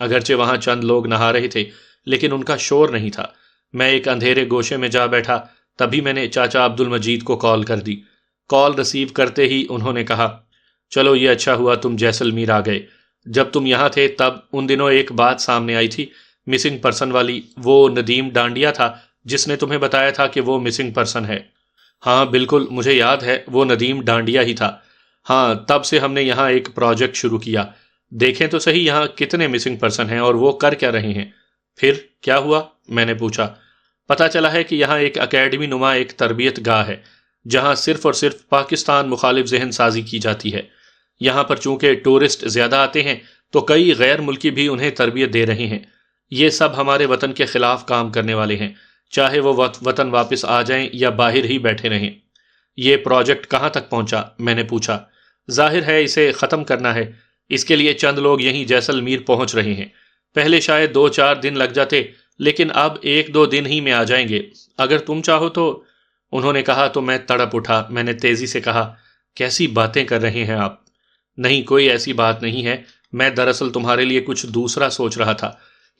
اگرچہ وہاں چند لوگ نہا رہے تھے لیکن ان کا شور نہیں تھا۔ میں ایک اندھیرے گوشے میں جا بیٹھا، تبھی میں نے چاچا عبد المجید کو کال کر دی۔ کال ریسیو کرتے ہی انہوں نے کہا، چلو یہ اچھا ہوا تم جیسلمیر آ گئے۔ جب تم یہاں تھے تب ان دنوں ایک بات سامنے آئی تھی، مسنگ پرسن والی۔ وہ ندیم ڈانڈیا تھا جس نے تمہیں بتایا تھا کہ وہ مسنگ پرسن ہے۔ ہاں بالکل، مجھے یاد ہے، وہ ندیم ڈانڈیا ہی تھا۔ ہاں، تب سے ہم نے یہاں ایک پروجیکٹ شروع کیا۔ دیکھیں تو صحیح یہاں کتنے مسنگ پرسن ہیں اور وہ کر کیا رہے ہیں۔ پھر کیا ہوا؟ میں نے پوچھا۔ پتا چلا ہے کہ یہاں ایک اکیڈمی نما ایک تربیت گاہ ہے جہاں صرف اور صرف پاکستان مخالف ذہن سازی کی جاتی ہے۔ یہاں پر چونکہ ٹورسٹ زیادہ آتے ہیں تو کئی غیر ملکی بھی انہیں تربیت دے رہے ہیں۔ یہ سب ہمارے وطن کے خلاف کام کرنے والے ہیں، چاہے وہ وطن واپس آ جائیں یا باہر ہی بیٹھے رہیں۔ یہ پروجیکٹ کہاں تک پہنچا؟ میں نے پوچھا۔ ظاہر ہے اسے ختم کرنا ہے، اس کے لیے چند لوگ یہیں جیسلمیر پہنچ رہے ہیں۔ پہلے شاید 2-4 دن لگ جاتے لیکن اب 1-2 دن ہی میں آ جائیں گے، اگر تم چاہو تو۔ انہوں نے کہا تو میں تڑپ اٹھا۔ میں نے تیزی سے کہا، کیسی باتیں کر رہے ہیں آپ؟ نہیں، کوئی ایسی بات نہیں ہے، میں دراصل تمہارے لیے کچھ دوسرا سوچ رہا تھا۔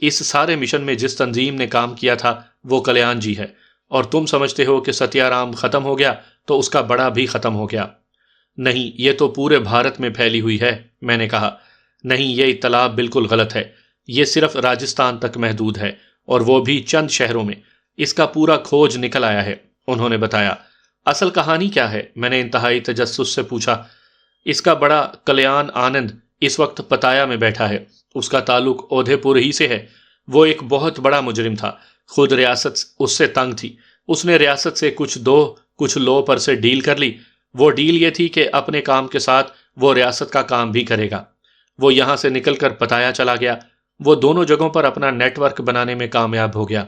اس سارے مشن میں جس تنظیم نے کام کیا تھا وہ کلیان جی ہے، اور تم سمجھتے ہو کہ ستیارام ختم ہو گیا تو اس کا بڑا بھی ختم ہو گیا۔ نہیں، یہ تو پورے بھارت میں پھیلی ہوئی ہے، میں نے کہا۔ نہیں، یہ اطلاع بالکل غلط ہے، یہ صرف راجستھان تک محدود ہے، اور وہ بھی چند شہروں میں۔ اس کا پورا کھوج نکل آیا ہے، انہوں نے بتایا۔ اصل کہانی کیا ہے؟ میں نے انتہائی تجسس سے پوچھا۔ اس کا بڑا کلیان آنند اس وقت پتایا میں بیٹھا ہے، اس کا تعلق اودھے پور ہی سے ہے۔ وہ ایک بہت بڑا مجرم تھا، خود ریاست اس سے تنگ تھی، اس نے ریاست سے کچھ لو پر سے ڈیل کر لی۔ وہ ڈیل یہ تھی کہ اپنے کام کے ساتھ وہ ریاست کا کام بھی کرے گا۔ وہ یہاں سے نکل کر پتایا چلا گیا، وہ دونوں جگہوں پر اپنا نیٹ ورک بنانے میں کامیاب ہو گیا۔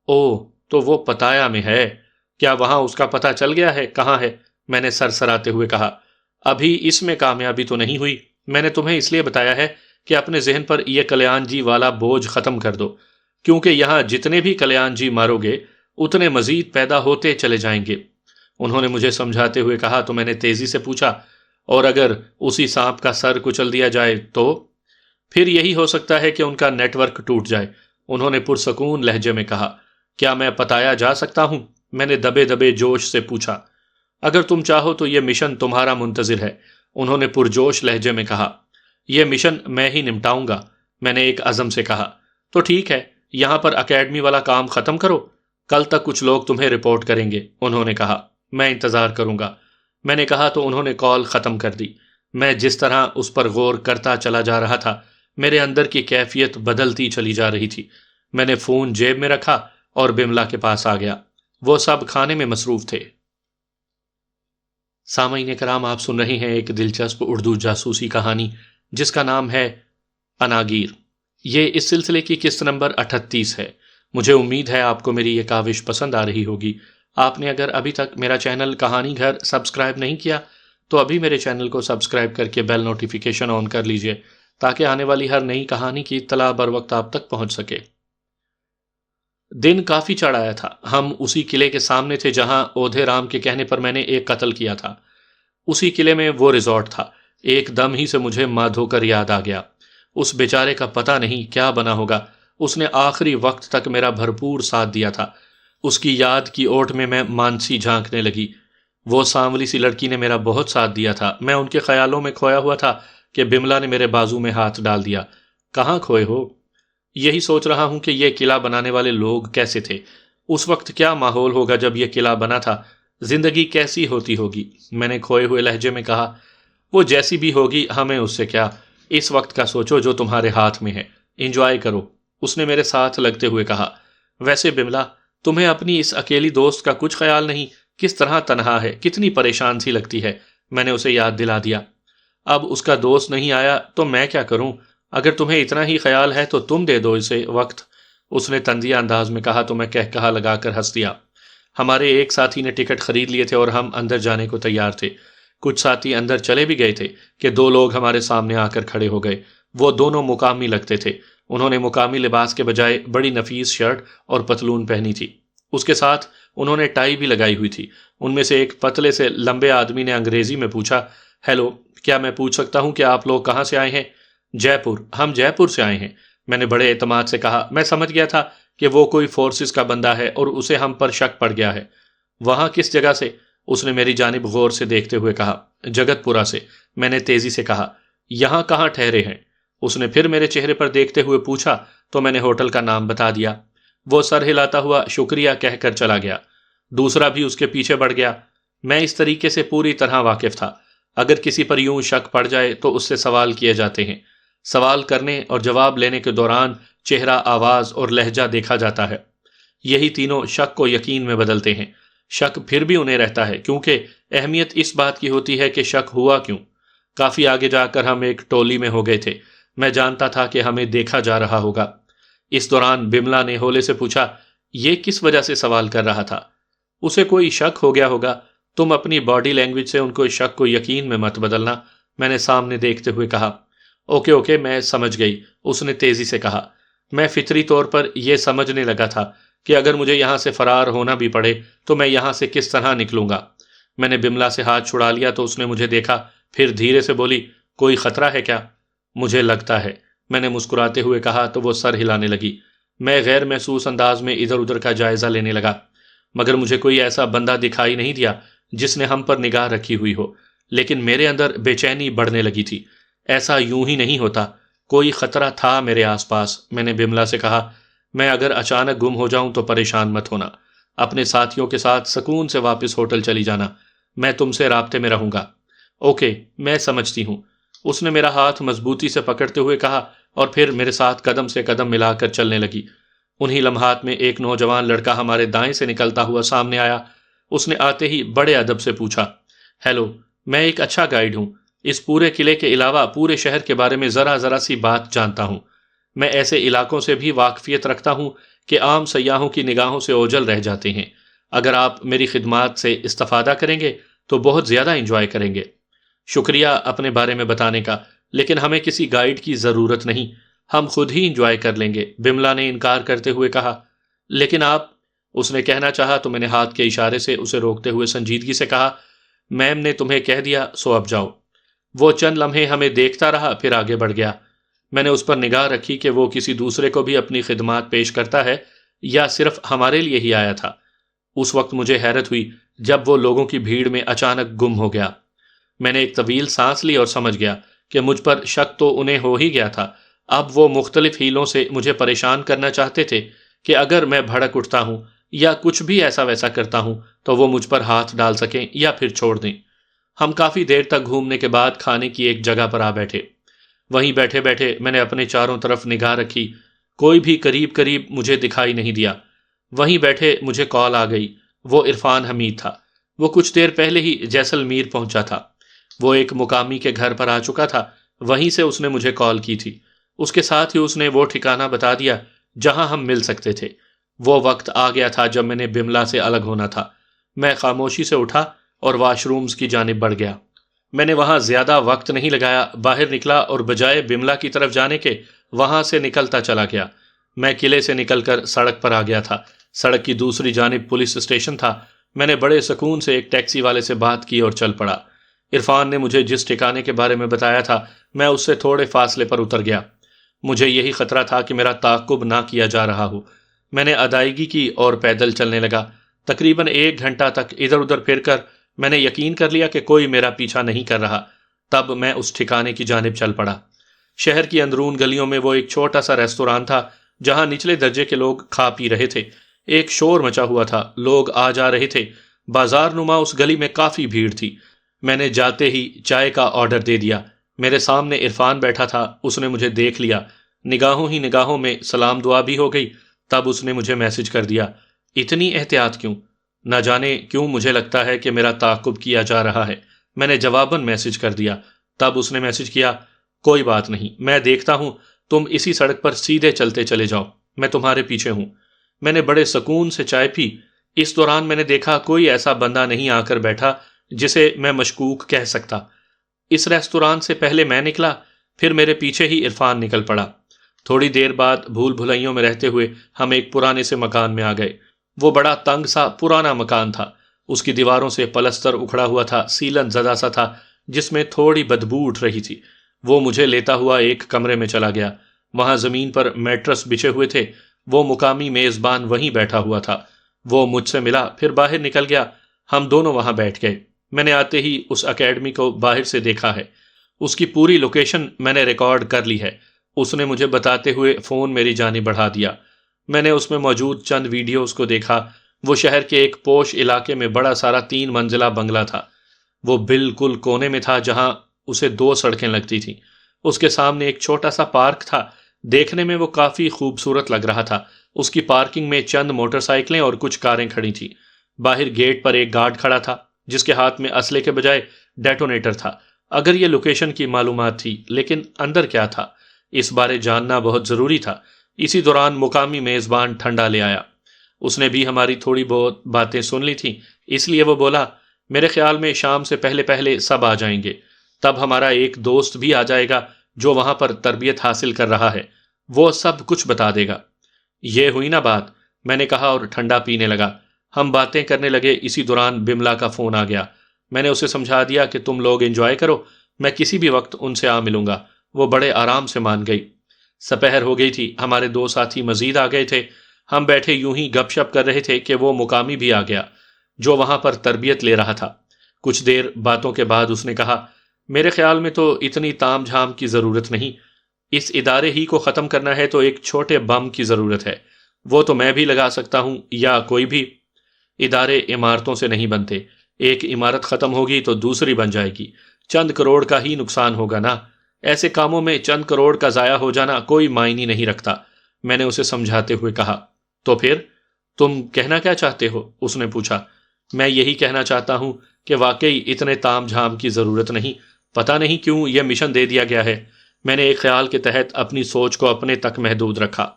اوہ، تو وہ پتایا میں ہے؟ کیا وہاں اس کا پتہ چل گیا ہے کہاں ہے؟ میں نے سرسراتے ہوئے کہا۔ ابھی اس میں کامیابی تو نہیں ہوئی۔ میں نے تمہیں اس لیے بتایا ہے کہ اپنے ذہن پر یہ کلیان جی والا بوجھ ختم کر دو، کیونکہ یہاں جتنے بھی کلیان جی مارو گے اتنے مزید پیدا ہوتے چلے جائیں گے۔ انہوں نے مجھے سمجھاتے ہوئے کہا تو میں نے تیزی سے پوچھا، اور اگر اسی سانپ کا سر کچل دیا جائے تو؟ پھر یہی ہو سکتا ہے کہ ان کا نیٹ ورک ٹوٹ جائے، انہوں نے پرسکون لہجے میں کہا۔ کیا میں پتایا جا سکتا ہوں؟ میں نے دبے دبے جوش سے پوچھا۔ اگر تم چاہو تو یہ مشن تمہارا منتظر ہے، انہوں نے پرجوش لہجے میں کہا۔ یہ مشن میں ہی نمٹاؤں گا، میں نے ایک عزم سے کہا۔ تو ٹھیک ہے، یہاں پر اکیڈمی والا کام ختم کرو، کل تک کچھ لوگ تمہیں رپورٹ کریں گے، انہوں نے کہا۔ میں انتظار کروں گا، میں نے کہا تو انہوں نے کال ختم کر دی۔ میں جس طرح اس پر غور کرتا چلا جا رہا تھا، میرے اندر کی کیفیت بدلتی چلی جا رہی تھی۔ میں نے فون جیب میں رکھا اور بملا کے پاس آ گیا، وہ سب کھانے میں مصروف تھے۔ سامعین کرام، آپ سن رہے ہیں ایک دلچسپ اردو جاسوسی کہانی جس کا نام ہے اناگیر۔ یہ اس سلسلے کی قسط نمبر 38 ہے۔ مجھے امید ہے آپ کو میری یہ کاوش پسند آ رہی ہوگی۔ آپ نے اگر ابھی تک میرا چینل کہانی گھر سبسکرائب نہیں کیا تو ابھی میرے چینل کو سبسکرائب کر کے بیل نوٹیفیکیشن آن کر لیجئے تاکہ آنے والی ہر نئی کہانی کی اطلاع بر وقت آپ تک پہنچ سکے۔ دن کافی چڑھ آیا تھا۔ ہم اسی قلعے کے سامنے تھے جہاں اودھے رام کے کہنے پر میں نے ایک قتل کیا تھا۔ اسی قلعے میں وہ ریزورٹ تھا۔ ایک دم ہی سے مجھے ماں دھوکر یاد آ گیا۔ اس بیچارے کا پتہ نہیں کیا بنا ہوگا، اس نے آخری وقت تک میرا بھرپور ساتھ دیا تھا۔ اس کی یاد کی اوٹ میں مانسی جھانکنے لگی۔ وہ سانولی سی لڑکی نے میرا بہت ساتھ دیا تھا۔ میں ان کے خیالوں میں کھویا ہوا تھا کہ بملا نے میرے بازو میں ہاتھ ڈال دیا۔ کہاں کھوئے ہو؟ یہی سوچ رہا ہوں کہ یہ قلعہ بنانے والے لوگ کیسے تھے، اس وقت کیا ماحول ہوگا جب یہ قلعہ بنا تھا، زندگی کیسی ہوتی ہوگی۔ میں نے کھوئے ہوئے لہجے میں کہا، وہ جیسی بھی ہوگی ہمیں اس سے کیا، اس وقت کا سوچو جو تمہارے ہاتھ میں ہے، انجوائے کرو، اس نے میرے ساتھ لگتے ہوئے کہا۔ ویسے بملا، تمہیں اپنی اس اکیلی دوست کا کچھ خیال نہیں؟ کس طرح تنہا ہے، کتنی پریشان سی لگتی ہے، میں نے اسے یاد دلا دیا۔ اب اس کا دوست نہیں آیا تو میں کیا کروں؟ اگر تمہیں اتنا ہی خیال ہے تو تم دے دو اسے وقت، اس نے تندیہ انداز میں کہا تو میں کہا لگا کر ہنس دیا۔ ہمارے ایک ساتھی نے ٹکٹ خرید لیے تھے اور ہم اندر جانے کو تیار تھے۔ کچھ ساتھی اندر چلے بھی گئے تھے کہ 2 لوگ ہمارے سامنے آ کر کھڑے ہو گئے۔ وہ دونوں مقامی لگتے تھے۔ انہوں نے مقامی لباس کے بجائے بڑی نفیس شرٹ اور پتلون پہنی تھی، اس کے ساتھ انہوں نے ٹائی بھی لگائی ہوئی تھی۔ ان میں سے ایک پتلے سے لمبے آدمی نے انگریزی میں پوچھا، ہیلو، کیا میں پوچھ سکتا ہوں کہ آپ لوگ کہاں سے آئے ہیں؟ جے پور، ہم جے پور سے آئے ہیں، میں نے بڑے اعتماد سے کہا۔ میں سمجھ گیا تھا کہ وہ کوئی فورسز کا بندہ ہے اور اسے ہم پر شک پڑ گیا ہے۔ وہاں کس جگہ سے؟ اس نے میری جانب غور سے دیکھتے ہوئے کہا۔ جگت پورا سے، میں نے تیزی سے کہا۔ یہاں کہاں ٹھہرے ہیں؟ اس نے پھر میرے چہرے پر دیکھتے ہوئے پوچھا تو میں نے ہوٹل کا نام بتا دیا۔ وہ سر ہلاتا ہوا شکریہ کہہ کر چلا گیا۔ دوسرا بھی اس کے پیچھے بڑھ گیا۔ میں اس طریقے سے پوری طرح واقف تھا۔ اگر کسی پر یوں شک پڑ جائے تو اس سے سوال کیے جاتے ہیں۔ سوال کرنے اور جواب لینے کے دوران چہرہ، آواز اور لہجہ دیکھا جاتا ہے۔ یہی تینوں شک کو یقین میں بدلتے ہیں۔ شک پھر بھی انہیں رہتا ہے کیونکہ اہمیت اس بات کی ہوتی ہے کہ شک ہوا کیوں۔ کافی آگے جا کر ہم ایک ٹولی میں ہو گئے تھے۔ میں جانتا تھا کہ ہمیں دیکھا جا رہا ہوگا۔ اس دوران بملا نے ہولے سے پوچھا، یہ کس وجہ سے سوال کر رہا تھا؟ اسے کوئی شک ہو گیا ہوگا۔ تم اپنی باڈی لینگویج سے ان کو شک کو یقین میں مت بدلنا، میں نے سامنے دیکھتے ہوئے کہا۔ اوکے میں سمجھ گئی، اس نے تیزی سے کہا۔ میں فطری طور پر یہ سمجھنے لگا تھا کہ اگر مجھے یہاں سے فرار ہونا بھی پڑے تو میں یہاں سے کس طرح نکلوں گا۔ میں نے بملا سے ہاتھ چھڑا لیا تو اس نے مجھے دیکھا، پھر دھیرے سے بولی، کوئی خطرہ ہے کیا؟ مجھے لگتا ہے، میں نے مسکراتے ہوئے کہا تو وہ سر ہلانے لگی۔ میں غیر محسوس انداز میں ادھر ادھر کا جائزہ لینے لگا، مگر مجھے کوئی ایسا بندہ دکھائی نہیں دیا جس نے ہم پر نگاہ رکھی ہوئی ہو، لیکن میرے اندر بے چینی بڑھنے لگی تھی۔ ایسا یوں ہی نہیں ہوتا، کوئی خطرہ تھا میرے آس پاس۔ میں نے بملا سے کہا، میں اگر اچانک گم ہو جاؤں تو پریشان مت ہونا، اپنے ساتھیوں کے ساتھ سکون سے واپس ہوٹل چلی جانا، میں تم سے رابطے میں رہوں گا۔ اوکے، میں سمجھتی ہوں، اس نے میرا ہاتھ مضبوطی سے پکڑتے ہوئے کہا اور پھر میرے ساتھ قدم سے قدم ملا کر چلنے لگی۔ انہی لمحات میں ایک نوجوان لڑکا ہمارے دائیں سے نکلتا ہوا سامنے آیا۔ اس نے آتے ہی بڑے ادب سے پوچھا، ہیلو، میں ایک اچھا گائیڈ ہوں، اس پورے قلعے کے علاوہ پورے شہر کے بارے میں ذرا سی بات جانتا ہوں۔ میں ایسے علاقوں سے بھی واقفیت رکھتا ہوں کہ عام سیاحوں کی نگاہوں سے اوجھل رہ جاتے ہیں۔ اگر آپ میری خدمات سے استفادہ کریں گے تو بہت زیادہ انجوائے کریں گے۔ شکریہ اپنے بارے میں بتانے کا، لیکن ہمیں کسی گائیڈ کی ضرورت نہیں، ہم خود ہی انجوائے کر لیں گے، بملا نے انکار کرتے ہوئے کہا۔ لیکن آپ، اس نے کہنا چاہا تو میں نے ہاتھ کے اشارے سے اسے روکتے ہوئے سنجیدگی سے کہا، میم نے تمہیں کہہ دیا سو اب جاؤ۔ وہ چند لمحے ہمیں دیکھتا رہا، پھر آگے بڑھ گیا۔ میں نے اس پر نگاہ رکھی کہ وہ کسی دوسرے کو بھی اپنی خدمات پیش کرتا ہے یا صرف ہمارے لیے ہی آیا تھا۔ اس وقت مجھے حیرت ہوئی جب وہ لوگوں کی بھیڑ میں اچانک گم ہو گیا۔ میں نے ایک طویل سانس لی اور سمجھ گیا کہ مجھ پر شک تو انہیں ہو ہی گیا تھا، اب وہ مختلف ہیلوں سے مجھے پریشان کرنا چاہتے تھے کہ اگر میں بھڑک اٹھتا ہوں یا کچھ بھی ایسا ویسا کرتا ہوں تو وہ مجھ پر ہاتھ ڈال سکیں یا پھر چھوڑ دیں۔ ہم کافی دیر تک گھومنے کے بعد کھانے کی ایک جگہ پر آ بیٹھے۔ وہیں بیٹھے بیٹھے میں نے اپنے چاروں طرف نگاہ رکھی، کوئی بھی قریب مجھے دکھائی نہیں دیا۔ وہیں بیٹھے مجھے کال آ گئی، وہ عرفان حمید تھا۔ وہ کچھ دیر پہلے ہی جیسلمیر پہنچا تھا۔ وہ ایک مقامی کے گھر پر آ چکا تھا، وہیں سے اس نے مجھے کال کی تھی۔ اس کے ساتھ ہی اس نے وہ ٹھکانہ بتا دیا جہاں ہم مل سکتے تھے۔ وہ وقت آ گیا تھا جب میں نے بملا سے الگ ہونا تھا۔ میں خاموشی سے اٹھا اور واش رومز کی جانب بڑھ گیا۔ میں نے وہاں زیادہ وقت نہیں لگایا، باہر نکلا اور بجائے بملا کی طرف جانے کے وہاں سے نکلتا چلا گیا۔ میں قلعے سے نکل کر سڑک پر آ گیا تھا۔ سڑک کی دوسری جانب پولیس اسٹیشن تھا۔ میں نے بڑے سکون سے ایک ٹیکسی والے سے بات کی اور چل پڑا۔ عرفان نے مجھے جس ٹھکانے کے بارے میں بتایا تھا میں اس سے تھوڑے فاصلے پر اتر گیا۔ مجھے یہی خطرہ تھا کہ میرا تعاقب نہ کیا جا رہا ہو۔ میں نے ادائیگی کی اور پیدل چلنے لگا۔ تقریباً 1 گھنٹہ تک ادھر ادھر پھر کر میں نے یقین کر لیا کہ کوئی میرا پیچھا نہیں کر رہا۔ تب میں اس ٹھکانے کی جانب چل پڑا۔ شہر کی اندرون گلیوں میں وہ ایک چھوٹا سا ریستوران تھا جہاں نچلے درجے کے لوگ کھا پی رہے تھے۔ ایک شور مچا ہوا تھا، لوگ آ جا رہے تھے۔ بازار نما اس گلی میں کافی بھیڑ تھی۔ میں نے جاتے ہی چائے کا آرڈر دے دیا۔ میرے سامنے عرفان بیٹھا تھا، اس نے مجھے دیکھ لیا۔ نگاہوں ہی نگاہوں میں سلام دعا بھی ہو گئی۔ تب اس نے مجھے میسج کر دیا، اتنی احتیاط کیوں؟ نہ جانے کیوں مجھے لگتا ہے کہ میرا تعاقب کیا جا رہا ہے۔ میں نے جواباً میسج کر دیا۔ تب اس نے میسج کیا، کوئی بات نہیں، میں دیکھتا ہوں، تم اسی سڑک پر سیدھے چلتے چلے جاؤ، میں تمہارے پیچھے ہوں۔ میں نے بڑے سکون سے چائے پی۔ اس دوران میں نے دیکھا کوئی ایسا بندہ نہیں آ کر بیٹھا جسے میں مشکوک کہہ سکتا۔ اس ریستوران سے پہلے میں نکلا، پھر میرے پیچھے ہی عرفان نکل پڑا۔ تھوڑی دیر بعد بھول بھلائیوں میں رہتے ہوئے ہم ایک پرانے سے مکان میں آ گئے۔ وہ بڑا تنگ سا پرانا مکان تھا۔ اس کی دیواروں سے پلستر اکھڑا ہوا تھا، سیلن زدہ سا تھا جس میں تھوڑی بدبو اٹھ رہی تھی۔ وہ مجھے لیتا ہوا ایک کمرے میں چلا گیا۔ وہاں زمین پر میٹرس بچھے ہوئے تھے. وہ مقامی میزبان وہیں بیٹھا ہوا تھا. وہ مجھ سے ملا پھر باہر نکل گیا. ہم دونوں وہاں بیٹھ گئے. میں نے آتے ہی اس اکیڈمی کو باہر سے دیکھا ہے. اس کی پوری لوکیشن میں نے ریکارڈ کر لی ہے. اس نے مجھے بتاتے ہوئے فون میری جانب بڑھا دیا. میں نے اس میں موجود چند ویڈیوز کو دیکھا. وہ شہر کے ایک پوش علاقے میں بڑا سارا 3 منزلہ بنگلہ تھا. وہ بالکل کونے میں تھا جہاں اسے 2 سڑکیں لگتی تھیں. اس کے سامنے ایک چھوٹا سا پارک تھا. دیکھنے میں وہ کافی خوبصورت لگ رہا تھا. اس کی پارکنگ میں چند موٹر سائیکلیں اور کچھ کاریں کھڑی تھیں. باہر گیٹ پر ایک گارڈ کھڑا تھا جس کے ہاتھ میں اسلحے کے بجائے ڈیٹونیٹر تھا. اگر یہ لوکیشن کی معلومات تھی، لیکن اندر کیا تھا اس بارے جاننا بہت ضروری تھا. اسی دوران مقامی میزبان ٹھنڈا لے آیا. اس نے بھی ہماری تھوڑی بہت باتیں سن لی تھیں، اس لیے وہ بولا، میرے خیال میں شام سے پہلے پہلے سب آ جائیں گے. تب ہمارا ایک دوست بھی آ جائے گا جو وہاں پر تربیت حاصل کر رہا ہے. وہ سب کچھ بتا دے گا. یہ ہوئی نا بات، میں نے کہا اور ٹھنڈا پینے لگا. ہم باتیں کرنے لگے. اسی دوران بملا کا فون آ گیا. میں نے اسے سمجھا دیا کہ تم لوگ انجوائے کرو، میں کسی بھی وقت ان سے آ ملوں گا. وہ بڑے آرام سے مان گئی. سپہر ہو گئی تھی. ہمارے 2 ساتھی مزید آ گئے تھے. ہم بیٹھے یوں ہی گپ شپ کر رہے تھے کہ وہ مقامی بھی آ گیا جو وہاں پر تربیت لے رہا تھا. کچھ دیر باتوں کے بعد اس نے کہا، میرے خیال میں تو اتنی تام جھام کی ضرورت نہیں. اس ادارے ہی کو ختم کرنا ہے تو ایک چھوٹے بم کی ضرورت ہے. وہ تو میں بھی لگا سکتا ہوں یا کوئی بھی. ادارے عمارتوں سے نہیں بنتے. ایک عمارت ختم ہوگی تو دوسری بن جائے گی. چند کروڑ کا ہی نقصان ہوگا نا. ایسے کاموں میں چند کروڑ کا ضائع ہو جانا کوئی معنی نہیں رکھتا. میں نے اسے سمجھاتے ہوئے کہا. تو پھر تم کہنا کیا چاہتے ہو؟ اس نے پوچھا. میں یہی کہنا چاہتا ہوں کہ واقعی اتنے تام جھام کی ضرورت نہیں. پتہ نہیں کیوں یہ مشن دے دیا گیا ہے. میں نے ایک خیال کے تحت اپنی سوچ کو اپنے تک محدود رکھا.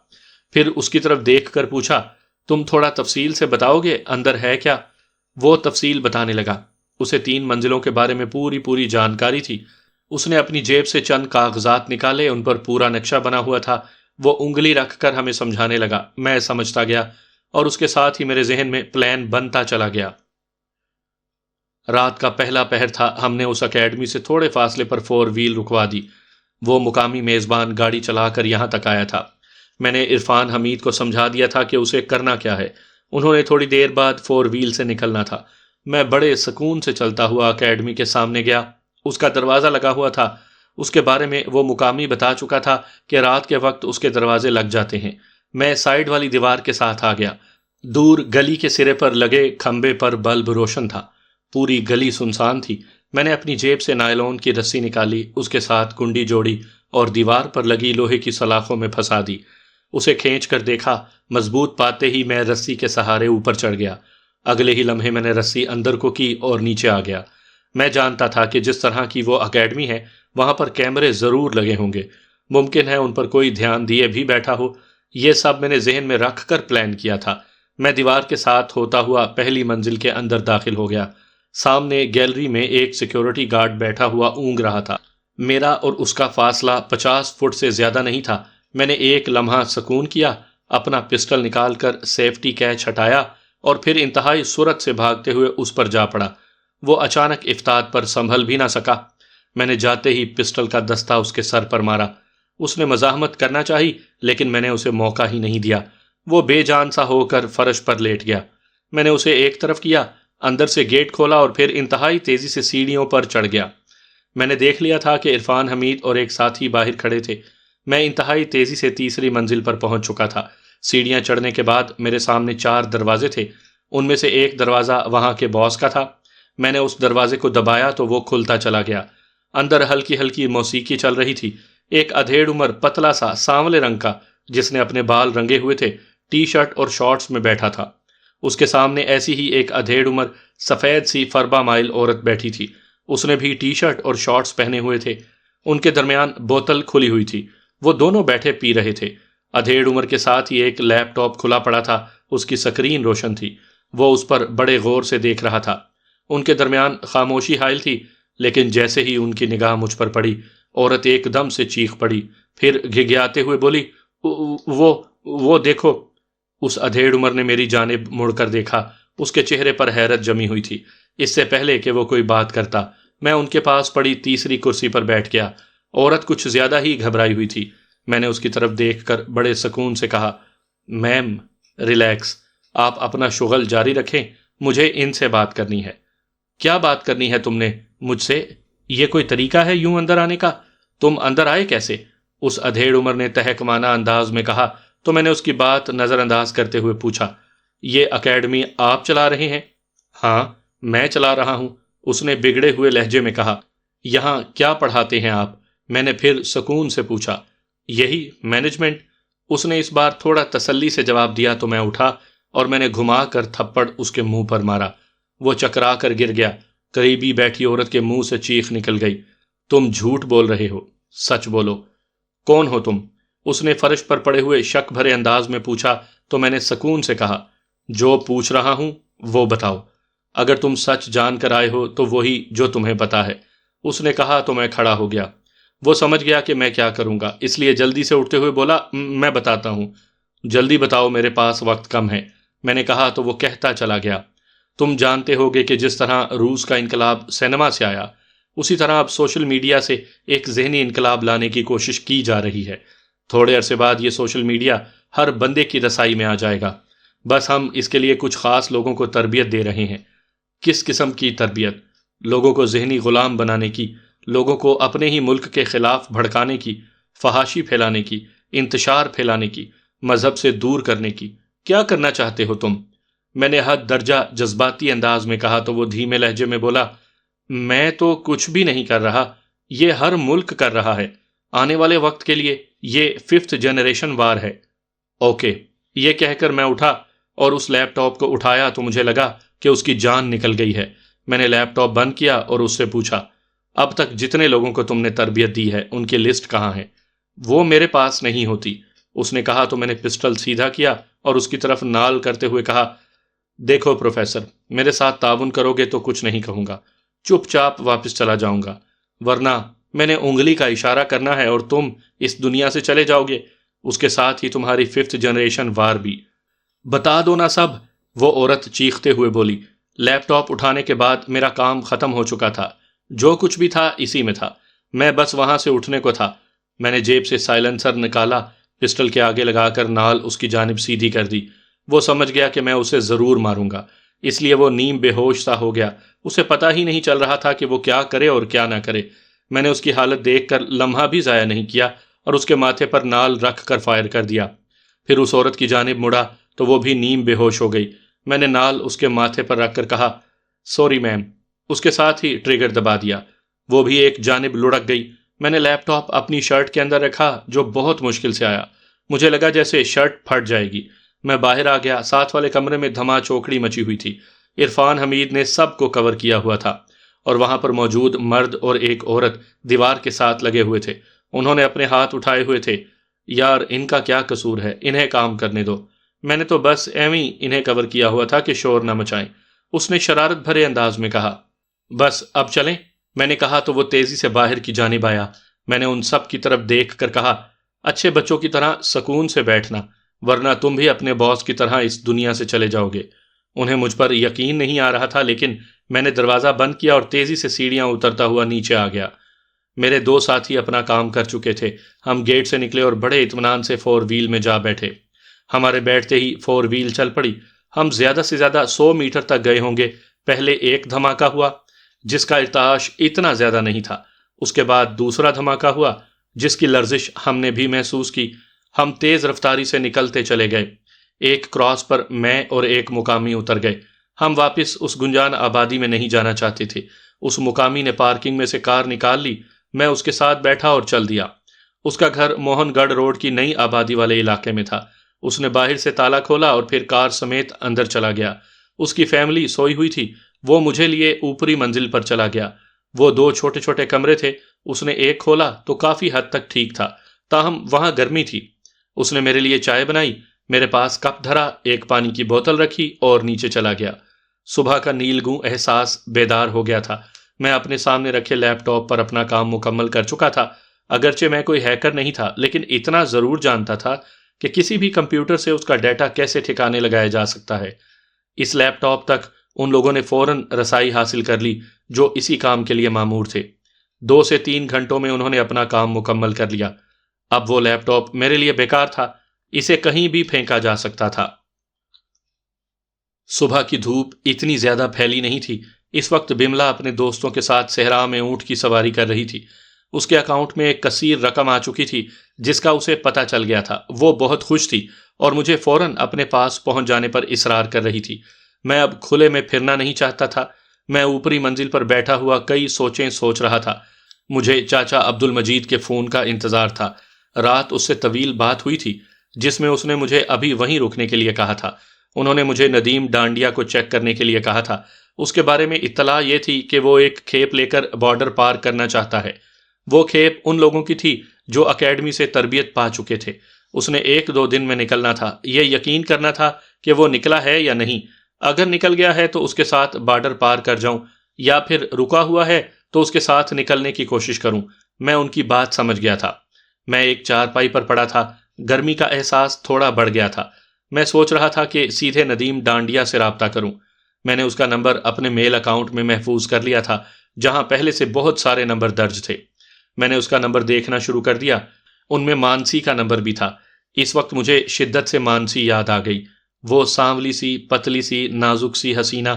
پھر اس کی طرف دیکھ کر پوچھا، تم تھوڑا تفصیل سے بتاؤ گے اندر ہے کیا؟ وہ تفصیل بتانے لگا. اسے 3 منزلوں کے بارے میں پوری جانکاری تھی. اس نے اپنی جیب سے چند کاغذات نکالے. ان پر پورا نقشہ بنا ہوا تھا. وہ انگلی رکھ کر ہمیں سمجھانے لگا. میں سمجھتا گیا اور اس کے ساتھ ہی میرے ذہن میں پلان بنتا چلا گیا. رات کا پہلا پہر تھا. ہم نے اس اکیڈمی سے تھوڑے فاصلے پر 4 وہیل رکوا دی. وہ مقامی میزبان گاڑی چلا کر یہاں تک آیا تھا. میں نے عرفان حمید کو سمجھا دیا تھا کہ اسے کرنا کیا ہے. انہوں نے تھوڑی دیر بعد 4 وہیل سے نکلنا تھا. میں بڑے سکون سے چلتا ہوا اکیڈمی کے سامنے گیا. اس کا دروازہ لگا ہوا تھا. اس کے بارے میں وہ مقامی بتا چکا تھا کہ رات کے وقت اس کے دروازے لگ جاتے ہیں. میں سائیڈ والی دیوار کے ساتھ آ گیا. دور گلی کے سرے پر لگے کھمبے پر بلب روشن تھا. پوری گلی سنسان تھی. میں نے اپنی جیب سے نائلون کی رسی نکالی، اس کے ساتھ کنڈی جوڑی اور دیوار پر لگی لوہے کی سلاخوں میں پھنسا دی. اسے کھینچ کر دیکھا. مضبوط پاتے ہی میں رسی کے سہارے اوپر چڑھ گیا. اگلے ہی لمحے میں نے رسی اندر کو کی اور نیچے آ گیا. میں جانتا تھا کہ جس طرح کی وہ اکیڈمی ہے وہاں پر کیمرے ضرور لگے ہوں گے. ممکن ہے ان پر کوئی دھیان دیے بھی بیٹھا ہو. یہ سب میں نے ذہن میں رکھ کر پلان کیا تھا. میں دیوار کے ساتھ ہوتا ہوا پہلی منزل کے اندر داخل ہو گیا. سامنے گیلری میں ایک سیکیورٹی گارڈ بیٹھا ہوا اونگ رہا تھا. میرا اور اس کا فاصلہ 50 فٹ سے زیادہ نہیں تھا. میں نے ایک لمحہ سکون کیا، اپنا پسٹل نکال کر سیفٹی کیچ ہٹایا اور پھر انتہائی سرعت سے بھاگتے ہوئے اس پر جا پڑا. وہ اچانک افتاد پر سنبھل بھی نہ سکا. میں نے جاتے ہی پسٹل کا دستہ اس کے سر پر مارا. اس نے مزاحمت کرنا چاہی لیکن میں نے اسے موقع ہی نہیں دیا. وہ بے جان سا ہو کر فرش پر لیٹ گیا. میں نے اسے ایک طرف کیا، اندر سے گیٹ کھولا اور پھر انتہائی تیزی سے سیڑھیوں پر چڑھ گیا. میں نے دیکھ لیا تھا کہ عرفان حمید اور ایک ساتھی باہر کھڑے تھے. میں انتہائی تیزی سے تیسری منزل پر پہنچ چکا تھا. سیڑھیاں چڑھنے کے بعد میرے سامنے 4 دروازے تھے. ان میں سے ایک دروازہ وہاں کے باس کا تھا. میں نے اس دروازے کو دبایا تو وہ کھلتا چلا گیا. اندر ہلکی ہلکی موسیقی چل رہی تھی. ایک ادھیڑ عمر پتلا سا سانولے رنگ کا جس نے اپنے بال رنگے ہوئے تھے ٹی شرٹ اور شارٹس میں بیٹھا تھا. اس کے سامنے ایسی ہی ایک ادھیڑ عمر سفید سی فربا مائل عورت بیٹھی تھی. اس نے بھی ٹی شرٹ اور شارٹس پہنے ہوئے تھے. ان کے درمیان بوتل کھلی ہوئی تھی. وہ دونوں بیٹھے پی رہے تھے. ادھیڑ عمر کے ساتھ ہی ایک لیپ ٹاپ کھلا پڑا تھا. اس کی سکرین روشن تھی. وہ اس پر بڑے غور سے دیکھ رہا تھا. ان کے درمیان خاموشی حائل تھی. لیکن جیسے ہی ان کی نگاہ مجھ پر پڑی عورت ایک دم سے چیخ پڑی. پھر گھگیاتے ہوئے بولی، وہ دیکھو. اس ادھیڑ عمر نے میری جانب مڑ کر دیکھا. اس کے چہرے پر حیرت جمی ہوئی تھی. اس سے پہلے کہ وہ کوئی بات کرتا میں ان کے پاس پڑی تیسری کرسی پر بیٹھ گیا. عورت کچھ زیادہ ہی گھبرائی ہوئی تھی. میں نے اس کی طرف دیکھ کر بڑے سکون سے کہا، میم ریلیکس، آپ اپنا شغل جاری رکھیں، مجھے ان سے بات کرنی ہے۔ کیا بات کرنی ہے تم نے مجھ سے؟ یہ کوئی طریقہ ہے یوں اندر آنے کا؟ تم اندر آئے کیسے؟ اس ادھیڑ عمر نے تہکمانہ انداز میں کہا تو میں نے اس کی بات نظر انداز کرتے ہوئے پوچھا، یہ اکیڈمی آپ چلا رہے ہیں؟ ہاں میں چلا رہا ہوں، اس نے بگڑے ہوئے لہجے میں کہا۔ یہاں کیا پڑھاتے ہیں آپ؟ میں نے پھر سکون سے پوچھا۔ یہی مینجمنٹ، اس نے اس بار تھوڑا تسلی سے جواب دیا تو میں اٹھا اور میں نے گھما کر تھپڑ اس کے منہ پر مارا۔ وہ چکرا کر گر گیا۔ قریبی بیٹھی عورت کے منہ سے چیخ نکل گئی، تم جھوٹ بول رہے ہو، سچ بولو۔ کون ہو تم؟ اس نے فرش پر پڑے ہوئے شک بھرے انداز میں پوچھا تو میں نے سکون سے کہا، جو پوچھ رہا ہوں وہ بتاؤ، اگر تم سچ جان کر آئے ہو تو وہی جو تمہیں پتا ہے۔ اس نے کہا تو میں کھڑا ہو گیا۔ وہ سمجھ گیا کہ میں کیا کروں گا، اس لیے جلدی سے اٹھتے ہوئے بولا، میں بتاتا ہوں۔ جلدی بتاؤ، میرے پاس وقت کم ہے، میں نے کہا تو وہ کہتا چلا گیا، تم جانتے ہوگے کہ جس طرح روس کا انقلاب سینما سے آیا، اسی طرح اب سوشل میڈیا سے ایک ذہنی انقلاب لانے کی کوشش کی جا رہی ہے۔ تھوڑے عرصے بعد یہ سوشل میڈیا ہر بندے کی رسائی میں آ جائے گا، بس ہم اس کے لیے کچھ خاص لوگوں کو تربیت دے رہے ہیں۔ کس قسم کی تربیت؟ لوگوں کو ذہنی غلام بنانے کی، لوگوں کو اپنے ہی ملک کے خلاف بھڑکانے کی، فحاشی پھیلانے کی، انتشار پھیلانے کی، مذہب سے دور کرنے کی۔ کیا کرنا چاہتے ہو تم؟ میں نے حد درجہ جذباتی انداز میں کہا تو وہ دھیمے لہجے میں بولا، میں تو کچھ بھی نہیں کر رہا، یہ ہر ملک کر رہا ہے، آنے والے وقت کے لیے یہ 5th جنریشن وار ہے۔ اوکے، یہ کہہ کر میں اٹھا اور اس لیپ ٹاپ کو اٹھایا تو مجھے لگا کہ اس کی جان نکل گئی ہے۔ میں نے لیپ ٹاپ بند کیا اور اس سے پوچھا، اب تک جتنے لوگوں کو تم نے تربیت دی ہے ان کی لسٹ کہاں ہے؟ وہ میرے پاس نہیں ہوتی، اس نے کہا تو میں نے پسٹل سیدھا کیا اور اس کی طرف نال کرتے ہوئے کہا، دیکھو پروفیسر، میرے ساتھ تعاون کرو گے تو کچھ نہیں کہوں گا، چپ چاپ واپس چلا جاؤں گا، ورنہ میں نے انگلی کا اشارہ کرنا ہے اور تم اس دنیا سے چلے جاؤ گے، اس کے ساتھ ہی تمہاری 5th جنریشن وار بھی۔ بتا دو نا سب، وہ عورت چیختے ہوئے بولی۔ لیپ ٹاپ اٹھانے کے بعد میرا کام ختم ہو چکا تھا، جو کچھ بھی تھا اسی میں تھا، میں بس وہاں سے اٹھنے کو تھا۔ میں نے جیب سے سائلنسر نکالا، پسٹل کے آگے لگا کر نال اس کی جانب سیدھی کر دی۔ وہ سمجھ گیا کہ میں اسے ضرور ماروں گا، اس لیے وہ نیم بے ہوش سا ہو گیا، اسے پتہ ہی نہیں چل رہا تھا کہ وہ کیا کرے اور کیا نہ کرے۔ میں نے اس کی حالت دیکھ کر لمحہ بھی ضائع نہیں کیا اور اس کے ماتھے پر نال رکھ کر فائر کر دیا۔ پھر اس عورت کی جانب مڑا تو وہ بھی نیم بے ہوش ہو گئی۔ میں نے نال اس کے ماتھے پر رکھ کر کہا، سوری میم، اس کے ساتھ ہی ٹریگر دبا دیا۔ وہ بھی ایک جانب لڑک گئی۔ میں نے لیپ ٹاپ اپنی شرٹ کے اندر رکھا جو بہت مشکل سے آیا، مجھے لگا جیسے شرٹ پھٹ جائے گی۔ میں باہر آ گیا، ساتھ والے کمرے میں دھما چوکڑی مچی ہوئی تھی۔ عرفان حمید نے سب کو کور کیا ہوا تھا اور وہاں پر موجود مرد اور ایک عورت دیوار کے ساتھ لگے ہوئے تھے، انہوں نے اپنے ہاتھ اٹھائے ہوئے تھے۔ یار ان کا کیا قصور ہے، انہیں کام کرنے دو، میں نے تو بس ایویں انہیں کور کیا ہوا تھا کہ شور نہ مچائیں، اس نے شرارت بھرے انداز میں کہا۔ بس اب چلیں، میں نے کہا تو وہ تیزی سے باہر کی جانب آیا۔ میں نے ان سب کی طرف دیکھ کر کہا، اچھے بچوں کی طرح سکون سے بیٹھنا، ورنہ تم بھی اپنے باس کی طرح اس دنیا سے چلے جاؤ گے۔ انہیں مجھ پر یقین نہیں آ رہا تھا، لیکن میں نے دروازہ بند کیا اور تیزی سے سیڑھیاں اترتا ہوا نیچے آ گیا۔ میرے 2 ساتھی اپنا کام کر چکے تھے۔ ہم گیٹ سے نکلے اور بڑے اطمینان سے 4 وہیل میں جا بیٹھے۔ ہمارے بیٹھتے ہی 4 وہیل چل پڑی۔ ہم زیادہ سے زیادہ 100 میٹر تک گئے ہوں گے۔ پہلے ایک دھماکہ ہوا جس کا ارتعاش اتنا زیادہ نہیں تھا، اس کے بعد دوسرا دھماکہ ہوا جس کی لرزش ہم نے بھی محسوس کی۔ ہم تیز رفتاری سے نکلتے چلے گئے۔ ایک کراس پر میں اور ایک مقامی اتر گئے۔ ہم واپس اس گنجان آبادی میں نہیں جانا چاہتے تھے۔ اس مقامی نے پارکنگ میں سے کار نکال لی، میں اس کے ساتھ بیٹھا اور چل دیا۔ اس کا گھر موہن گڑھ روڈ کی نئی آبادی والے علاقے میں تھا۔ اس نے باہر سے تالا کھولا اور پھر کار سمیت اندر چلا گیا۔ اس کی فیملی سوئی ہوئی تھی، وہ مجھے لیے اوپری منزل پر چلا گیا۔ وہ 2 چھوٹے چھوٹے کمرے تھے، اس نے ایک کھولا تو کافی حد تک ٹھیک تھا، تاہم وہاں گرمی تھی۔ اس نے میرے لیے چائے بنائی، میرے پاس کپ دھرا، ایک پانی کی بوتل رکھی اور نیچے چلا گیا۔ صبح کا نیلگوں احساس بیدار ہو گیا تھا۔ میں اپنے سامنے رکھے لیپ ٹاپ پر اپنا کام مکمل کر چکا تھا۔ اگرچہ میں کوئی ہیکر نہیں تھا، لیکن اتنا ضرور جانتا تھا کہ کسی بھی کمپیوٹر سے اس کا ڈیٹا کیسے ٹھکانے لگایا جا سکتا ہے۔ اس لیپ ٹاپ تک ان لوگوں نے فوراً رسائی حاصل کر لی جو اسی کام کے لیے مامور تھے۔ 2 سے 3 گھنٹوں میں انہوں نے اپنا کام مکمل کر لیا۔ اب وہ لیپ ٹاپ میرے لیے بیکار تھا، اسے کہیں بھی پھینکا جا سکتا تھا۔ صبح کی دھوپ اتنی زیادہ پھیلی نہیں تھی۔ اس وقت بملا اپنے دوستوں کے ساتھ صحرا میں اونٹ کی سواری کر رہی تھی۔ اس کے اکاؤنٹ میں ایک کثیر رقم آ چکی تھی جس کا اسے پتہ چل گیا تھا۔ وہ بہت خوش تھی اور مجھے فوراً اپنے پاس پہنچ جانے پر اصرار کر رہی تھی۔ میں اب کھلے میں پھرنا نہیں چاہتا تھا۔ میں اوپری منزل پر بیٹھا ہوا کئی سوچیں سوچ رہا تھا۔ مجھے چاچا عبد المجید کے فون کا انتظار تھا۔ رات اس سے طویل بات ہوئی تھی جس میں اس نے مجھے ابھی وہیں رکنے کے لیے کہا تھا۔ انہوں نے مجھے ندیم ڈانڈیا کو چیک کرنے کے لیے کہا تھا۔ اس کے بارے میں اطلاع یہ تھی کہ وہ ایک کھیپ لے کر بارڈر پار کرنا چاہتا ہے۔ وہ کھیپ ان لوگوں کی تھی جو اکیڈمی سے تربیت پا چکے تھے۔ اس نے 1-2 دن میں نکلنا تھا۔ یہ یقین کرنا تھا کہ وہ نکلا ہے یا نہیں۔ اگر نکل گیا ہے تو اس کے ساتھ بارڈر پار کر جاؤں، یا پھر رکا ہوا ہے تو اس کے ساتھ نکلنے کی کوشش کروں۔ میں ان کی بات سمجھ گیا تھا۔ میں ایک چارپائی پر پڑا تھا۔ گرمی کا احساس تھوڑا بڑھ گیا تھا۔ میں سوچ رہا تھا کہ سیدھے ندیم ڈانڈیا سے رابطہ کروں۔ میں نے اس کا نمبر اپنے میل اکاؤنٹ میں محفوظ کر لیا تھا جہاں پہلے سے بہت سارے نمبر درج تھے۔ میں نے اس کا نمبر دیکھنا شروع کر دیا۔ ان میں مانسی کا نمبر بھی تھا۔ اس وقت مجھے شدت سے مانسی یاد آ گئی۔ وہ سانولی سی، پتلی سی، نازک سی حسینہ۔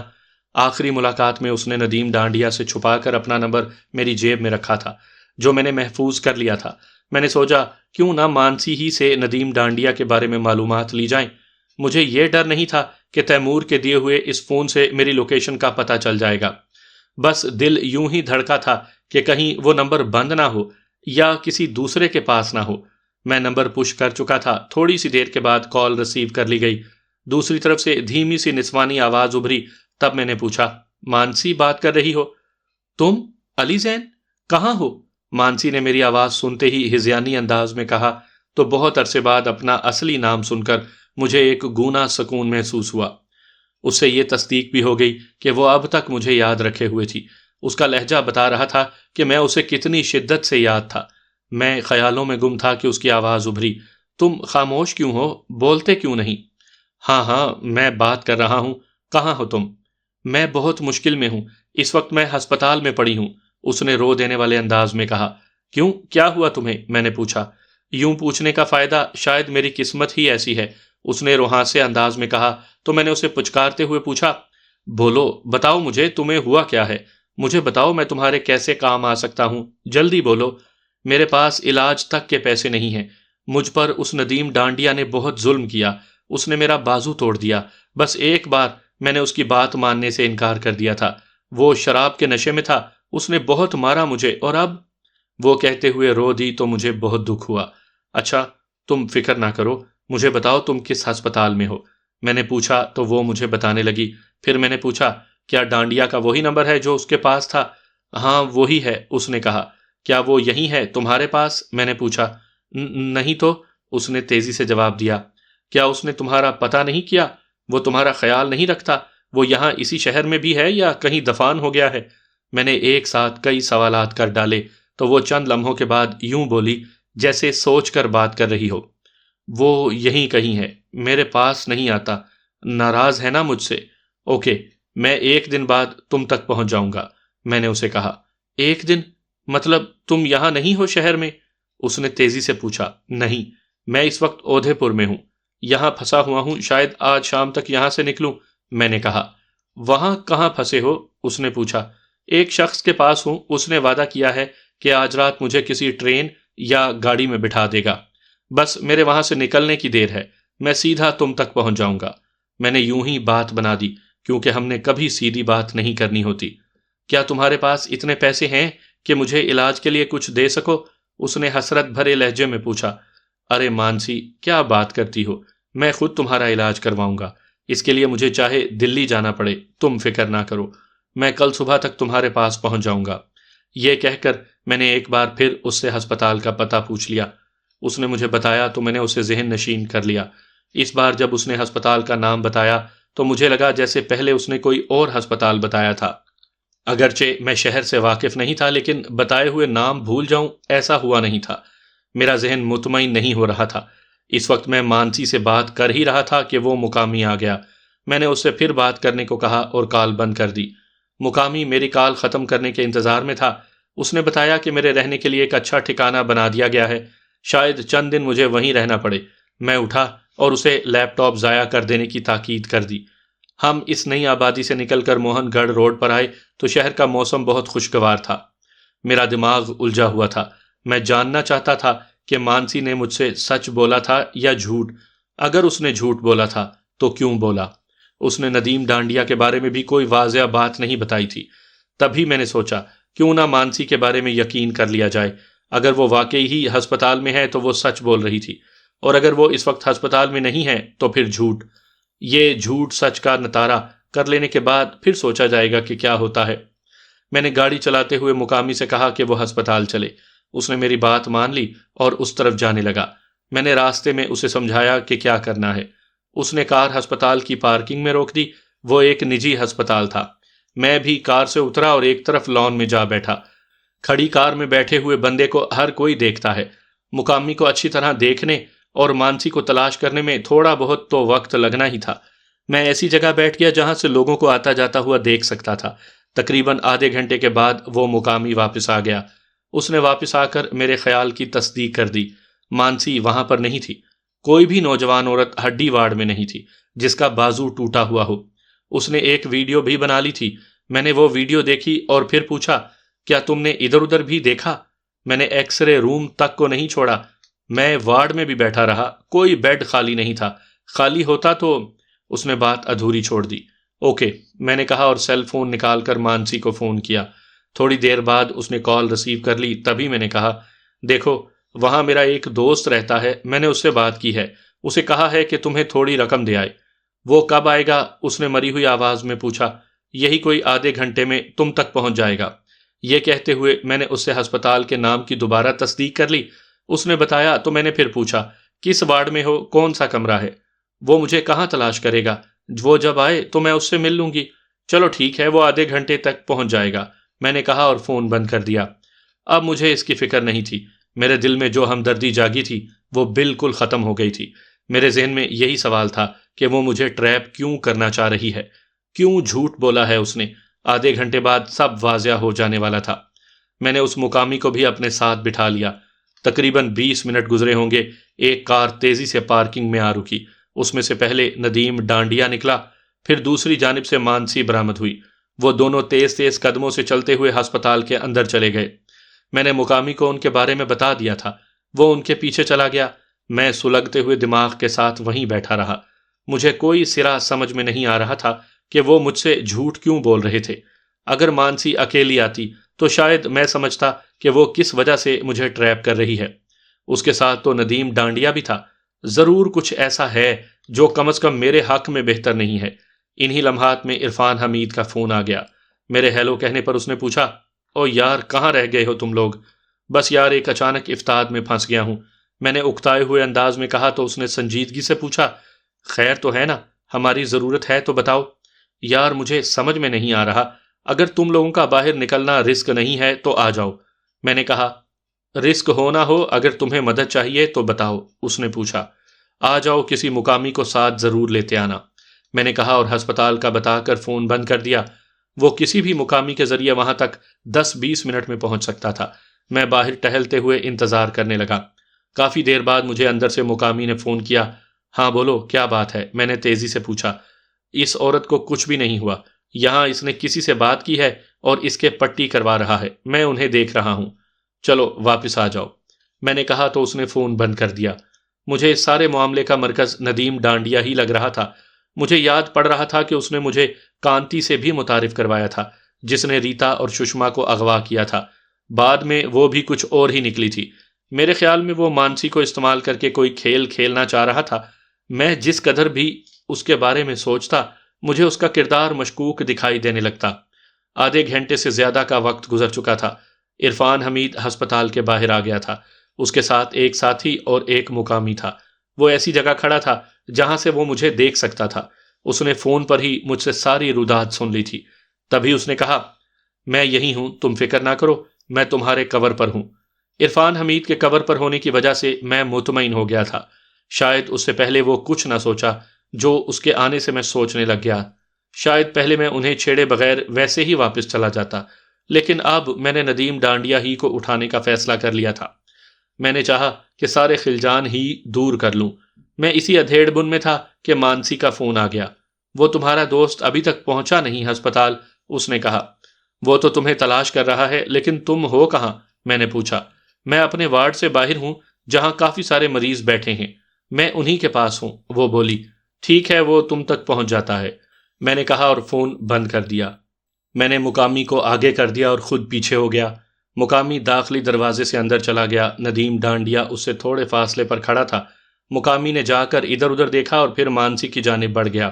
آخری ملاقات میں اس نے ندیم ڈانڈیا سے چھپا کر اپنا نمبر میری جیب میں رکھا تھا جو میں نے محفوظ کر لیا تھا۔ میں نے سوچا کیوں نہ مانسی ہی سے ندیم ڈانڈیا کے بارے میں معلومات لی جائیں۔ مجھے یہ ڈر نہیں تھا کہ تیمور کے دیے ہوئے اس فون سے میری لوکیشن کا پتہ چل جائے گا۔ بس دل یوں ہی دھڑکا تھا کہ کہیں وہ نمبر بند نہ ہو یا کسی دوسرے کے پاس نہ ہو۔ میں نمبر پش کر چکا تھا۔ تھوڑی سی دیر کے بعد کال ریسیو کر لی گئی۔ دوسری طرف سے دھیمی سی نسوانی آواز ابھری۔ تب میں نے پوچھا، مانسی بات کر رہی ہو؟ تم؟ علی زین؟ کہاں ہو؟ مانسی نے میری آواز سنتے ہی ہذیانی انداز میں کہا تو بہت عرصے بعد اپنا اصلی نام سن کر مجھے ایک گونا سکون محسوس ہوا۔ اس سے یہ تصدیق بھی ہو گئی کہ وہ اب تک مجھے یاد رکھے ہوئے تھی۔ اس کا لہجہ بتا رہا تھا کہ میں اسے کتنی شدت سے یاد تھا۔ میں خیالوں میں گم تھا کہ اس کی آواز ابھری، تم خاموش کیوں ہو؟ بولتے کیوں نہیں؟ ہاں میں بات کر رہا ہوں۔ کہاں ہو تم؟ میں بہت مشکل میں ہوں۔ اس وقت میں ہسپتال میں پڑی ہوں، اس نے رو دینے والے انداز میں کہا۔ کیوں؟ کیا ہوا تمہیں؟ میں نے پوچھا۔ یوں پوچھنے کا فائدہ، شاید میری قسمت ہی ایسی ہے، اس نے روحانسے انداز میں کہا تو میں نے اسے پچکارتے ہوئے پوچھا، بولو، بتاؤ مجھے تمہیں ہوا کیا ہے؟ مجھے بتاؤ میں تمہارے کیسے کام آ سکتا ہوں؟ جلدی بولو۔ میرے پاس علاج تک کے پیسے نہیں ہیں۔ مجھ پر اس ندیم ڈانڈیا نے بہت ظلم کیا۔ اس نے میرا بازو توڑ دیا۔ بس ایک بار میں نے اس کی بات ماننے سے انکار کر دیا تھا۔ وہ شراب کے نشے میں تھا۔ اس نے بہت مارا مجھے، اور اب؟ وہ کہتے ہوئے رو دی تو مجھے بہت دکھ ہوا۔ اچھا تم فکر نہ کرو، مجھے بتاؤ تم کس ہسپتال میں ہو؟ میں نے پوچھا تو وہ مجھے بتانے لگی۔ پھر میں نے پوچھا، کیا ڈانڈیا کا وہی نمبر ہے جو اس کے پاس تھا؟ ہاں وہی ہے، اس نے کہا۔ کیا وہ یہی ہے تمہارے پاس؟ میں نے پوچھا۔ نہیں تو، اس نے تیزی سے جواب دیا۔ کیا اس نے تمہارا پتہ نہیں کیا؟ وہ تمہارا خیال نہیں رکھتا؟ وہ یہاں اسی شہر میں بھی ہے یا کہیں دفان ہو گیا ہے؟ میں نے ایک ساتھ کئی سوالات کر ڈالے تو وہ چند لمحوں کے بعد یوں بولی جیسے سوچ کر بات کر رہی ہو۔ وہ یہیں کہیں ہے، میرے پاس نہیں آتا۔ ناراض ہے نا مجھ سے؟ اوکے، میں 1 دن بعد تم تک پہنچ جاؤں گا، میں نے اسے کہا۔ 1 دن؟ مطلب تم یہاں نہیں ہو شہر میں؟ اس نے تیزی سے پوچھا۔ نہیں، میں اس وقت اودھے پور میں ہوں، یہاں پھنسا ہوا ہوں، شاید آج شام تک یہاں سے نکلوں، میں نے کہا۔ وہاں کہاں پھنسے ہو؟ اس نے پوچھا۔ ایک شخص کے پاس ہوں، اس نے وعدہ کیا ہے کہ آج رات مجھے کسی ٹرین یا گاڑی میں بٹھا دے گا۔ بس میرے وہاں سے نکلنے کی دیر ہے، میں سیدھا تم تک پہنچ جاؤں گا۔ میں نے یوں ہی بات بنا دی کیونکہ ہم نے کبھی سیدھی بات نہیں کرنی ہوتی۔ کیا تمہارے پاس اتنے پیسے ہیں کہ مجھے علاج کے لیے کچھ دے سکو؟ اس نے حسرت بھرے لہجے میں پوچھا۔ ارے مانسی، کیا بات کرتی ہو؟ میں خود تمہارا علاج کرواؤں گا، اس کے لیے مجھے چاہے دلی جانا پڑے، تم فکر نہ کرو، میں کل صبح تک تمہارے پاس پہنچ جاؤں گا۔ یہ کہہ کر میں نے ایک بار پھر اس سے ہسپتال کا پتہ پوچھ لیا۔ اس نے مجھے بتایا تو میں نے اسے ذہن نشین کر لیا۔ اس بار جب اس نے ہسپتال کا نام بتایا تو مجھے لگا جیسے پہلے اس نے کوئی اور ہسپتال بتایا تھا۔ اگرچہ میں شہر سے واقف نہیں تھا لیکن بتائے ہوئے نام بھول جاؤں ایسا ہوا نہیں تھا۔ میرا ذہن مطمئن نہیں ہو رہا تھا۔ اس وقت میں مانسی سے بات کر ہی رہا تھا کہ وہ مقامی آ گیا۔ میں نے اس سے پھر بات کرنے کو کہا اور کال بند کر دی۔ مقامی میری کال ختم کرنے کے انتظار میں تھا۔ اس نے بتایا کہ میرے رہنے کے لیے ایک اچھا ٹھکانہ بنا دیا گیا ہے۔ شاید چند دن مجھے وہیں رہنا پڑے۔ میں اٹھا اور اسے لیپ ٹاپ ضائع کر دینے کی تاکید کر دی۔ ہم اس نئی آبادی سے نکل کر موہن گڑھ روڈ پر آئے تو شہر کا موسم بہت خوشگوار تھا۔ میرا دماغ الجھا ہوا تھا۔ میں جاننا چاہتا تھا کہ مانسی نے مجھ سے سچ بولا تھا یا جھوٹ۔ اگر اس نے جھوٹ بولا تھا تو کیوں بولا؟ اس نے ندیم ڈانڈیا کے بارے میں بھی کوئی واضح بات نہیں بتائی تھی۔ تبھی میں نے سوچا کیوں نہ مانسی کے بارے میں یقین کر لیا جائے۔ اگر وہ واقعی ہی ہسپتال میں ہے تو وہ سچ بول رہی تھی، اور اگر وہ اس وقت ہسپتال میں نہیں ہے تو پھر جھوٹ۔ یہ جھوٹ سچ کا نتارا کر لینے کے بعد پھر سوچا جائے گا کہ کیا ہوتا ہے۔ میں نے گاڑی چلاتے ہوئے مقامی سے کہا کہ وہ ہسپتال چلے۔ اس نے میری بات مان لی اور اس طرف جانے لگا۔ میں نے راستے میں اسے سمجھایا کہ کیا کرنا ہے۔ اس نے کار ہسپتال کی پارکنگ میں روک دی۔ وہ ایک نجی ہسپتال تھا۔ میں بھی کار سے اترا اور ایک طرف لان میں جا بیٹھا۔ کھڑی کار میں بیٹھے ہوئے بندے کو ہر کوئی دیکھتا ہے۔ مقامی کو اچھی طرح دیکھنے اور مانسی کو تلاش کرنے میں تھوڑا بہت تو وقت لگنا ہی تھا۔ میں ایسی جگہ بیٹھ گیا جہاں سے لوگوں کو آتا جاتا ہوا دیکھ سکتا تھا۔ تقریباً آدھے گھنٹے کے بعد وہ مقامی واپس آ گیا۔ اس نے واپس آ کر میرے خیال کی تصدیق کر دی۔ مانسی وہاں پر نہیں تھی۔ کوئی بھی نوجوان عورت ہڈی وارڈ میں نہیں تھی جس کا بازو ٹوٹا ہوا ہو۔ اس نے ایک ویڈیو بھی بنا لی تھی۔ میں نے وہ ویڈیو دیکھی اور پھر پوچھا، کیا تم نے ادھر ادھر بھی دیکھا؟ میں نے ایکس رے روم تک کو نہیں چھوڑا۔ میں وارڈ میں بھی بیٹھا رہا۔ کوئی بیڈ خالی نہیں تھا۔ خالی ہوتا تو… اس نے بات ادھوری چھوڑ دی۔ اوکے، میں نے کہا اور سیل فون نکال کر مانسی کو فون کیا۔ تھوڑی دیر بعد اس نے کال ریسیو کر لی۔ تبھی میں نے کہا، دیکھو وہاں میرا ایک دوست رہتا ہے، میں نے اس سے بات کی ہے، اسے کہا ہے کہ تمہیں تھوڑی رقم دے آئے۔ وہ کب آئے گا؟ اس نے مری ہوئی آواز میں پوچھا۔ یہی کوئی آدھے گھنٹے میں تم تک پہنچ جائے گا۔ یہ کہتے ہوئے میں نے اس سے ہسپتال کے نام کی دوبارہ تصدیق کر لی۔ اس نے بتایا تو میں نے پھر پوچھا، کس وارڈ میں ہو؟ کون سا کمرہ ہے؟ وہ مجھے کہاں تلاش کرے گا؟ وہ جب آئے تو میں اس سے مل لوں گی۔ چلو ٹھیک ہے، وہ آدھے گھنٹے تک پہنچ جائے گا، میں نے کہا اور فون بند کر دیا۔ اب مجھے اس کی فکر نہیں تھی۔ میرے دل میں جو ہمدردی جاگی تھی وہ بالکل ختم ہو گئی تھی۔ میرے ذہن میں یہی سوال تھا کہ وہ مجھے ٹریپ کیوں کرنا چاہ رہی ہے؟ کیوں جھوٹ بولا ہے اس نے؟ آدھے گھنٹے بعد سب واضح ہو جانے والا تھا۔ میں نے اس مقامی کو بھی اپنے ساتھ بٹھا لیا۔ تقریباً 20 منٹ گزرے ہوں گے۔ ایک کار تیزی سے پارکنگ میں آ رکی۔ اس میں سے پہلے ندیم ڈانڈیا نکلا، پھر دوسری جانب سے مانسی برآمد ہوئی۔ وہ دونوں تیز تیز قدموں سے چلتے ہوئے ہسپتال کے اندر چلے گئے۔ میں نے مقامی کو ان کے بارے میں بتا دیا تھا۔ وہ ان کے پیچھے چلا گیا۔ میں سلگتے ہوئے دماغ کے ساتھ وہیں بیٹھا رہا۔ مجھے کوئی سرا سمجھ میں نہیں آ رہا تھا کہ وہ مجھ سے جھوٹ کیوں بول رہے تھے۔ اگر مانسی اکیلی آتی تو شاید میں سمجھتا کہ وہ کس وجہ سے مجھے ٹریپ کر رہی ہے۔ اس کے ساتھ تو ندیم ڈانڈیا بھی تھا۔ ضرور کچھ ایسا ہے جو کم از کم میرے حق میں بہتر نہیں ہے۔ انہی لمحات میں عرفان حمید کا فون آ گیا۔ میرے ہیلو کہنے پر اس نے پوچھا، او یار کہاں رہ گئے ہو تم لوگ؟ بس یار ایک اچانک افتاد میں پھنس گیا ہوں، میں نے اکتائے ہوئے انداز میں کہا تو اس نے سنجیدگی سے پوچھا، خیر تو ہے نا؟ ہماری ضرورت ہے تو بتاؤ۔ یار مجھے سمجھ میں نہیں آ رہا، اگر تم لوگوں کا باہر نکلنا رسک نہیں ہے تو آ جاؤ۔ میں نے کہا، رسک ہو نہ ہو اگر تمہیں مدد چاہیے تو بتاؤ۔ اس نے پوچھا، آ جاؤ، کسی مقامی کو ساتھ ضرور لیتے آنا۔ میں نے کہا اور ہسپتال کا بتا کر فون بند کر دیا۔ وہ کسی بھی مقامی کے ذریعے وہاں تک 10-20 منٹ میں پہنچ سکتا تھا۔ میں باہر ٹہلتے ہوئے انتظار کرنے لگا۔ کافی دیر بعد مجھے اندر سے مقامی نے فون کیا۔ ہاں بولو، کیا بات ہے؟ میں نے تیزی سے پوچھا۔ اس عورت کو کچھ بھی نہیں ہوا، یہاں اس نے کسی سے بات کی ہے اور اس کے پٹی کروا رہا ہے، میں انہیں دیکھ رہا ہوں، چلو واپس آ جاؤ۔ میں نے کہا تو اس نے فون بند کر دیا۔ مجھے اس سارے معاملے کا مرکز ندیم ڈانڈیا ہی لگ رہا تھا۔ مجھے یاد پڑ رہا تھا کہ اس نے مجھے کانتی سے بھی متعارف کروایا تھا، جس نے ریتا اور سشما کو اغوا کیا تھا۔ بعد میں وہ بھی کچھ اور ہی نکلی تھی۔ میرے خیال میں وہ مانسی کو استعمال کر کے کوئی کھیل کھیلنا چاہ رہا تھا۔ میں جس قدر بھی اس کے بارے میں سوچتا، مجھے اس کا کردار مشکوک دکھائی دینے لگتا۔ آدھے گھنٹے سے زیادہ کا وقت گزر چکا تھا۔ عرفان حمید ہسپتال کے باہر آ گیا تھا۔ اس کے ساتھ ایک ساتھی اور ایک مقامی تھا۔ وہ ایسی جگہ کھڑا تھا جہاں سے وہ مجھے دیکھ سکتا تھا۔ اس نے فون پر ہی مجھ سے ساری روداد سن لی تھی۔ تبھی اس نے کہا، میں یہی ہوں، تم فکر نہ کرو، میں تمہارے کور پر ہوں۔ عرفان حمید کے کور پر ہونے کی وجہ سے میں مطمئن ہو گیا تھا۔ شاید اس سے پہلے وہ کچھ نہ سوچا جو اس کے آنے سے میں سوچنے لگ گیا۔ شاید پہلے میں انہیں چھیڑے بغیر ویسے ہی واپس چلا جاتا، لیکن اب میں نے ندیم ڈانڈیا ہی کو اٹھانے کا فیصلہ کر لیا تھا۔ میں نے چاہا کہ سارے خلجان ہی دور کر لوں۔ میں اسی ادھیڑ بن میں تھا کہ مانسی کا فون آ گیا۔ وہ تمہارا دوست ابھی تک پہنچا نہیں ہسپتال، اس نے کہا۔ وہ تو تمہیں تلاش کر رہا ہے، لیکن تم ہو کہاں؟ میں نے پوچھا۔ میں اپنے وارڈ سے باہر ہوں، جہاں کافی سارے مریض بیٹھے ہیں، میں انہی کے پاس ہوں، وہ بولی۔ ٹھیک ہے، وہ تم تک پہنچ جاتا ہے، میں نے کہا اور فون بند کر دیا۔ میں نے مقامی کو آگے کر دیا اور خود پیچھے ہو گیا۔ مقامی داخلی دروازے سے اندر چلا گیا۔ ندیم ڈانڈیا اس سے تھوڑے فاصلے پر کھڑا تھا۔ مقامی نے جا کر ادھر ادھر دیکھا اور پھر مانسی کی جانب بڑھ گیا۔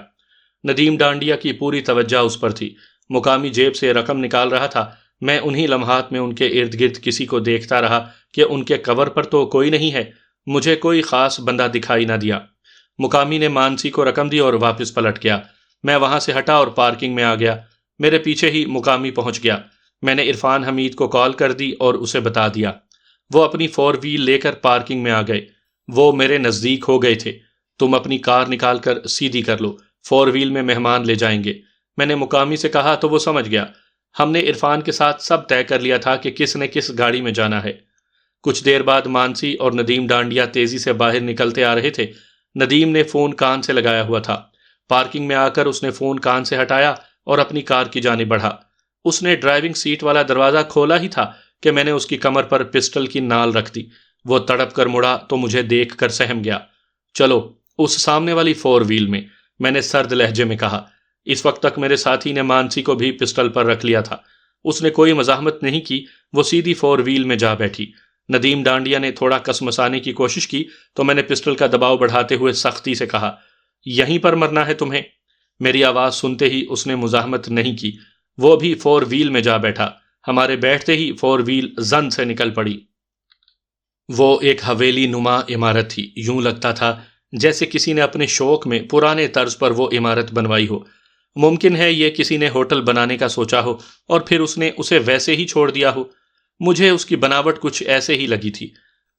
ندیم ڈانڈیا کی پوری توجہ اس پر تھی۔ مقامی جیب سے رقم نکال رہا تھا۔ میں انہی لمحات میں ان کے ارد گرد کسی کو دیکھتا رہا کہ ان کے کور پر تو کوئی نہیں ہے۔ مجھے کوئی خاص بندہ دکھائی نہ دیا۔ مقامی نے مانسی کو رقم دی اور واپس پلٹ گیا۔ میں وہاں سے ہٹا اور پارکنگ میں آ گیا۔ میرے پیچھے ہی مقامی پہنچ گیا۔ میں نے عرفان حمید کو کال کر دی اور اسے بتا دیا۔ وہ اپنی 4 وہیل لے کر پارکنگ میں آ گئے۔ وہ میرے نزدیک ہو گئے تھے۔ تم اپنی کار نکال کر سیدھی کر لو، 4 وہیل میں مہمان لے جائیں گے، میں نے مقامی سے کہا تو وہ سمجھ گیا۔ ہم نے عرفان کے ساتھ سب طے کر لیا تھا کہ کس نے کس گاڑی میں جانا ہے۔ کچھ دیر بعد مانسی اور ندیم ڈانڈیا تیزی سے باہر نکلتے آ رہے تھے۔ ندیم نے فون کان سے لگایا ہوا تھا۔ پارکنگ میں آ کر اس نے فون کان سے ہٹایا اور اپنی کار کی جانب بڑھا۔ اس نے ڈرائیونگ سیٹ والا دروازہ کھولا ہی تھا کہ میں نے اس کی کمر پر پسٹل کی نال رکھ دی۔ وہ تڑپ کر مڑا تو مجھے دیکھ کر سہم گیا۔ چلو اس سامنے والی 4 وہیل میں نے سرد لہجے میں کہا۔ اس وقت تک میرے ساتھی نے مانسی کو بھی پسٹل پر رکھ لیا تھا۔ اس نے کوئی مزاحمت نہیں کی، وہ سیدھی 4 وہیل میں جا بیٹھی۔ ندیم ڈانڈیا نے تھوڑا کسمسانے کی کوشش کی تو میں نے پسٹل کا دباؤ بڑھاتے ہوئے سختی سے کہا، یہیں پر مرنا ہے تمہیں؟ میری آواز سنتے ہی اس نے مزاحمت نہیں کی، وہ بھی 4 وہیل میں جا بیٹھا۔ ہمارے بیٹھتے ہی 4 وہیل زن سے نکل پڑی۔ وہ ایک حویلی نما عمارت تھی۔ یوں لگتا تھا جیسے کسی نے اپنے شوق میں پرانے طرز پر وہ عمارت بنوائی ہو۔ ممکن ہے یہ کسی نے ہوٹل بنانے کا سوچا ہو اور پھر اس نے اسے ویسے ہی چھوڑ دیا ہو۔ مجھے اس کی بناوٹ کچھ ایسے ہی لگی تھی۔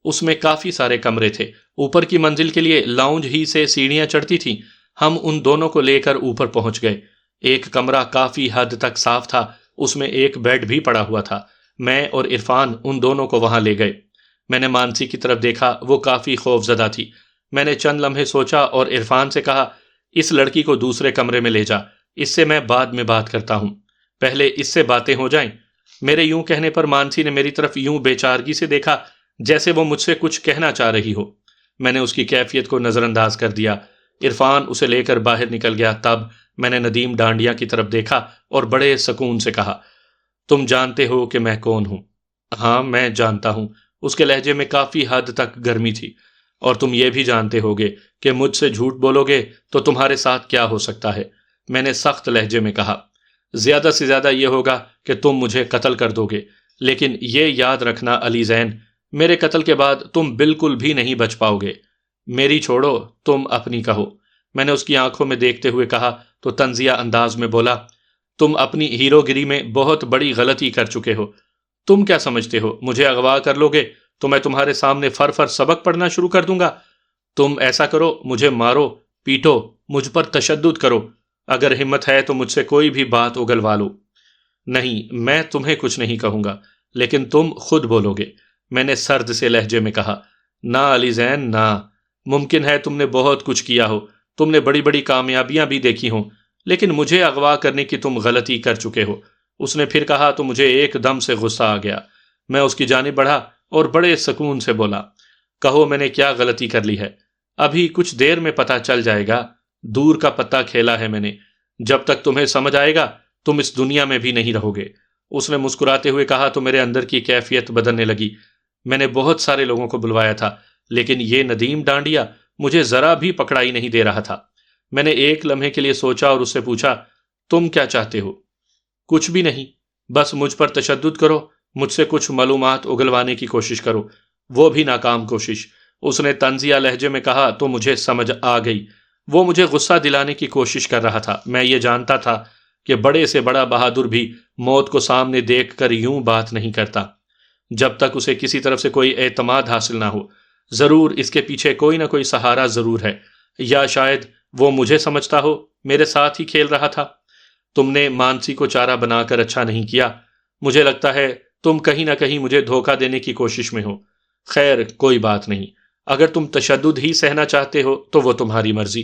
اس میں کافی سارے کمرے تھے۔ اوپر کی منزل کے لیے لاؤنج ہی سے سیڑھیاں چڑھتی تھیں۔ ہم ان دونوں کو لے کر اوپر پہنچ گئے۔ ایک کمرہ کافی حد تک صاف تھا، اس میں ایک بیڈ بھی پڑا ہوا تھا۔ میں اور عرفان ان دونوں کو وہاں لے گئے۔ میں نے مانسی کی طرف دیکھا، وہ کافی خوف زدہ تھی۔ میں نے چند لمحے سوچا اور عرفان سے کہا، اس لڑکی کو دوسرے کمرے میں لے جا، اس سے میں بعد میں بات کرتا ہوں، پہلے اس سے باتیں ہو جائیں۔ میرے یوں کہنے پر مانسی نے میری طرف یوں بے چارگی سے دیکھا جیسے وہ مجھ سے کچھ کہنا چاہ رہی ہو۔ میں نے اس کی کیفیت کو نظر انداز کر دیا۔ عرفان اسے لے کر باہر نکل گیا۔ تب میں نے ندیم ڈانڈیا کی طرف دیکھا اور بڑے سکون سے کہا، تم جانتے ہو کہ میں کون ہوں؟ ہاں میں جانتا ہوں۔ اس کے لہجے میں کافی حد تک گرمی تھی۔ اور تم یہ بھی جانتے ہوگے کہ مجھ سے جھوٹ بولو گے تو تمہارے ساتھ کیا ہو سکتا ہے؟ میں نے سخت لہجے میں کہا، زیادہ سے زیادہ یہ ہوگا کہ تم مجھے قتل کر دو گے، لیکن یہ یاد رکھنا علی زین، میرے قتل کے بعد تم بالکل بھی نہیں بچ پاؤ گے۔ میری چھوڑو، تم اپنی کہو۔ میں نے اس کی آنکھوں میں دیکھتے ہوئے کہا تو طنزیہ انداز میں بولا، تم اپنی ہیرو گری میں بہت بڑی غلطی کر چکے ہو۔ تم کیا سمجھتے ہو مجھے اغوا کر لو گے تو میں تمہارے سامنے فر فر سبق پڑھنا شروع کر دوں گا؟ تم ایسا کرو، مجھے مارو، پیٹو، مجھ پر تشدد کرو، اگر ہمت ہے تو مجھ سے کوئی بھی بات اگلوا لو۔ نہیں، میں تمہیں کچھ نہیں کہوں گا، لیکن تم خود بولو گے، میں نے سرد سے لہجے میں کہا۔ نہ علی زین، نہ، ممکن ہے تم نے بہت کچھ کیا ہو، تم نے بڑی بڑی کامیابیاں بھی دیکھی ہوں، لیکن مجھے اغوا کرنے کی تم غلطی کر چکے ہو۔ اس نے پھر کہا تو مجھے ایک دم سے غصہ آ گیا۔ میں اس کی جانب بڑھا اور بڑے سکون سے بولا، کہو میں نے کیا غلطی کر لی ہے؟ ابھی کچھ دیر میں پتہ چل جائے گا۔ دور کا پتہ کھیلا ہے میں نے، جب تک تمہیں سمجھ آئے گا تم اس دنیا میں بھی نہیں رہو گے۔ اس نے مسکراتے ہوئے کہا تو میرے اندر کی کیفیت بدلنے لگی۔ میں نے بہت سارے لوگوں کو بلوایا تھا، لیکن یہ ندیم ڈانڈیا مجھے ذرا بھی پکڑائی نہیں دے رہا تھا۔ میں نے ایک لمحے کے لیے سوچا اور اس سے پوچھا، تم کیا چاہتے ہو؟ کچھ بھی نہیں، بس مجھ پر تشدد کرو، مجھ سے کچھ معلومات اگلوانے کی کوشش کرو، وہ بھی ناکام کوشش۔ اس نے طنزیہ لہجے میں کہا تو مجھے سمجھ آ گئی، وہ مجھے غصہ دلانے کی کوشش کر رہا تھا۔ میں یہ جانتا تھا کہ بڑے سے بڑا بہادر بھی موت کو سامنے دیکھ کر یوں بات نہیں کرتا جب تک اسے کسی طرف سے کوئی اعتماد حاصل نہ ہو۔ ضرور اس کے پیچھے کوئی نہ کوئی سہارا ضرور ہے، یا شاید وہ مجھے سمجھتا ہو، میرے ساتھ ہی کھیل رہا تھا۔ تم نے مانسی کو چارہ بنا کر اچھا نہیں کیا۔ مجھے لگتا ہے تم کہیں نہ کہیں مجھے دھوکہ دینے کی کوشش میں ہو۔ خیر کوئی بات نہیں، اگر تم تشدد ہی سہنا چاہتے ہو تو وہ تمہاری مرضی،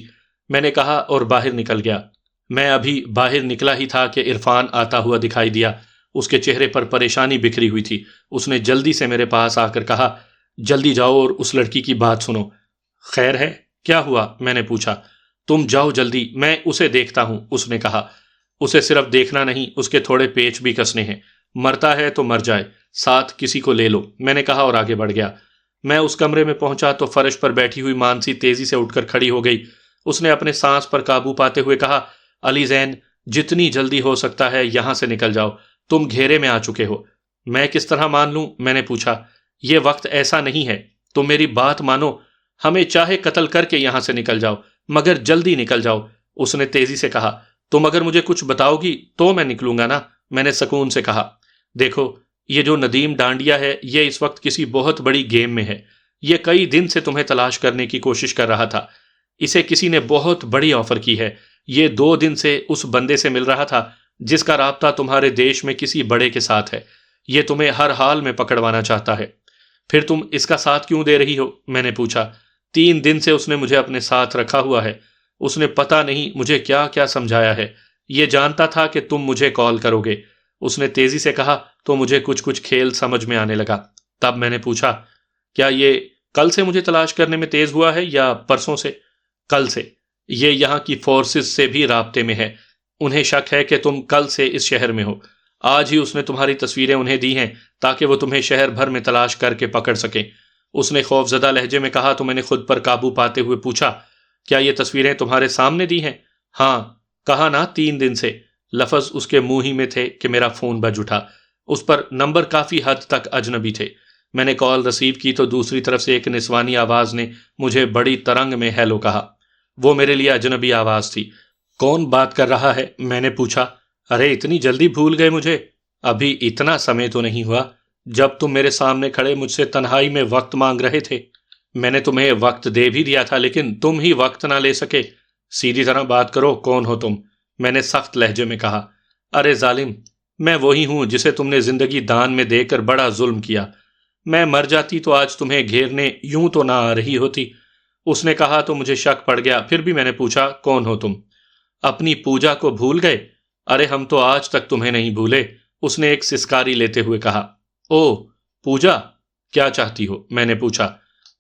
میں نے کہا اور باہر نکل گیا۔ میں ابھی باہر نکلا ہی تھا کہ عرفان آتا ہوا دکھائی دیا۔ اس کے چہرے پر پریشانی بکھری ہوئی تھی۔ اس نے جلدی سے میرے پاس آ کر کہا، جلدی جاؤ اور اس لڑکی کی بات سنو۔ خیر ہے، کیا ہوا؟ میں نے پوچھا۔ تم جاؤ جلدی، میں اسے دیکھتا ہوں، اس نے کہا۔ اسے صرف دیکھنا نہیں، اس کے تھوڑے پیچ بھی کسنے ہیں، مرتا ہے تو مر جائے، ساتھ کسی کو لے لو، میں نے کہا اور آگے بڑھ گیا۔ میں اس کمرے میں پہنچا تو فرش پر بیٹھی ہوئی مانسی تیزی سے اٹھ کر کھڑی ہو گئی۔ اس نے اپنے سانس پر قابو پاتے ہوئے کہا، علی زین، جتنی جلدی ہو سکتا ہے یہاں سے نکل جاؤ، تم گھیرے میں آ چکے ہو۔ میں کس طرح مان لوں؟ میں نے پوچھا۔ یہ وقت ایسا نہیں ہے، تم میری بات مانو، ہمیں چاہے قتل کر کے یہاں سے نکل جاؤ، مگر جلدی نکل جاؤ، اس نے تیزی سے کہا۔ تم اگر مجھے کچھ بتاؤ گی تو میں نکلوں گا نا، میں نے سکون سے کہا۔ دیکھو، یہ جو ندیم ڈانڈیا ہے یہ اس وقت کسی بہت بڑی گیم میں ہے، یہ کئی دن سے تمہیں تلاش کرنے کی کوشش کر رہا تھا، اسے کسی نے بہت بڑی آفر کی ہے، یہ 2 دن سے اس بندے سے مل رہا تھا جس کا رابطہ تمہارے دیش میں کسی بڑے کے ساتھ ہے، یہ تمہیں ہر حال میں پکڑوانا چاہتا ہے۔ پھر تم اس کا ساتھ کیوں دے رہی ہو؟ میں نے پوچھا۔ 3 دن سے اس نے مجھے اپنے ساتھ رکھا ہوا ہے، اس نے پتہ نہیں مجھے کیا کیا سمجھایا ہے، یہ جانتا تھا کہ تم مجھے کال کرو گے، اس نے تیزی سے کہا تو مجھے کچھ کھیل سمجھ میں آنے لگا۔ تب میں نے پوچھا، کیا یہ کل سے مجھے تلاش کرنے میں تیز ہوا ہے یا پرسوں سے؟ کل سے، یہ یہاں کی فورسز سے بھی رابطے میں ہے، انہیں شک ہے کہ تم کل سے اس شہر میں ہو، آج ہی اس نے تمہاری تصویریں انہیں دی ہیں تاکہ وہ تمہیں شہر بھر میں تلاش کر کے پکڑ سکیں، اس نے خوف زدہ لہجے میں کہا تو میں نے خود پر قابو پاتے ہوئے پوچھا، کیا یہ تصویریں تمہارے سامنے دی ہیں؟ ہاں، کہا نا 3 دن سے، لفظ اس کے منہ ہی میں تھے کہ میرا فون بج اٹھا، اس پر نمبر کافی حد تک اجنبی تھے۔ میں نے کال ریسیو کی تو دوسری طرف سے ایک نسوانی آواز نے مجھے بڑی ترنگ میں ہیلو کہا، وہ میرے لیے اجنبی آواز تھی۔ کون بات کر رہا ہے؟ میں نے پوچھا۔ ارے اتنی جلدی بھول گئے مجھے؟ ابھی اتنا سمے تو نہیں ہوا جب تم میرے سامنے کھڑے مجھ سے تنہائی میں وقت مانگ رہے تھے، میں نے تمہیں وقت دے بھی دیا تھا لیکن تم ہی وقت نہ لے سکے، سیدھی طرح بات کرو، کون ہو تم؟ میں نے سخت لہجے میں کہا۔ ارے ظالم، میں وہی ہوں جسے تم نے زندگی دان میں دے کر بڑا ظلم کیا، میں مر جاتی تو آج تمہیں گھیرنے یوں تو نہ آ رہی ہوتی، اس نے کہا تو مجھے شک پڑ گیا، پھر بھی میں نے پوچھا، کون ہو تم؟ اپنی پوجا کو بھول گئے؟ ارے ہم تو آج تک تمہیں نہیں بھولے، اس نے ایک سسکاری لیتے ہوئے کہا۔ او پوجا، کیا چاہتی ہو؟ میں نے پوچھا۔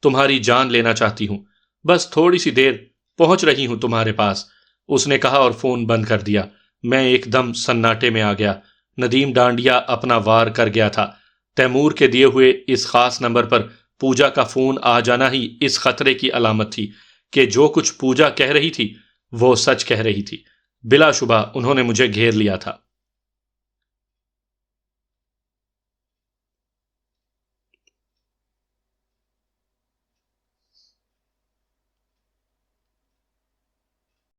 تمہاری جان لینا چاہتی ہوں، بس تھوڑی سی دیر، پہنچ رہی ہوں تمہارے پاس، اس نے کہا اور فون بند کر دیا۔ میں ایک دم سناٹے میں آ گیا، ندیم ڈانڈیا اپنا وار کر گیا تھا، تیمور کے دیے ہوئے اس خاص نمبر پر پوجا کا فون آ جانا ہی اس خطرے کی علامت تھی کہ جو کچھ پوجا کہہ رہی تھی وہ سچ کہہ رہی تھی، بلا شبہ انہوں نے مجھے گھیر لیا تھا۔